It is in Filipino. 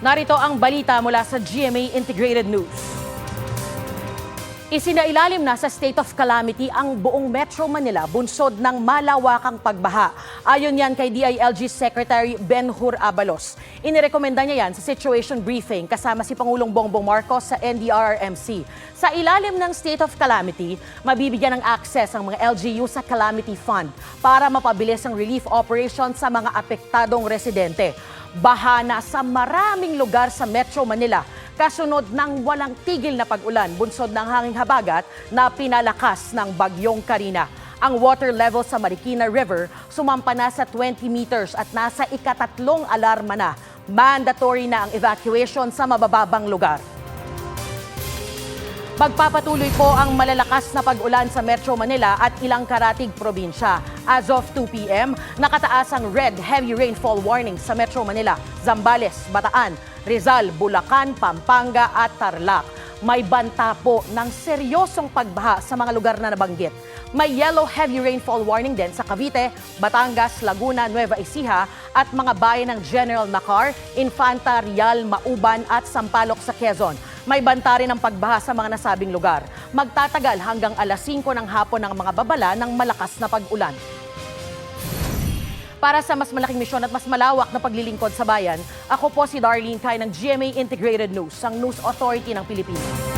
Narito ang balita mula sa GMA Integrated News. Isinailalim na sa state of calamity ang buong Metro Manila bunsod ng malawakang pagbaha. Ayon yan kay DILG Secretary Ben-Hur Abalos. Inirekomenda niya yan sa situation briefing kasama si Pangulong Bongbong Marcos sa NDRRMC. Sa ilalim ng state of calamity, mabibigyan ng access ang mga LGU sa Calamity Fund para mapabilis ang relief operation sa mga apektadong residente. Baha na sa maraming lugar sa Metro Manila kasunod ng walang tigil na pag-ulan bunsod ng hanging habagat na pinalakas ng bagyong Karina. Ang water level sa Marikina River sumampa na sa 20 meters at nasa ikatatlong alarma na. Mandatory na ang evacuation sa mabababang lugar. Magpapatuloy po ang malalakas na pag-ulan sa Metro Manila at ilang karatig probinsya. As of 2 p.m., nakataas ang red heavy rainfall warning sa Metro Manila, Zambales, Bataan, Rizal, Bulacan, Pampanga at Tarlac. May banta po ng seryosong pagbaha sa mga lugar na nabanggit. May yellow heavy rainfall warning din sa Cavite, Batangas, Laguna, Nueva Ecija at mga bayan ng General Macar, Infanta, Rial, Mauban at Sampaloc sa Quezon. May banta rin ang pagbaha sa mga nasabing lugar. Magtatagal hanggang alas 5 ng hapon ang mga babala ng malakas na pag-ulan. Para sa mas malaking misyon at mas malawak na paglilingkod sa bayan, ako po si Darlene Kay ng GMA Integrated News, ang News Authority ng Pilipinas.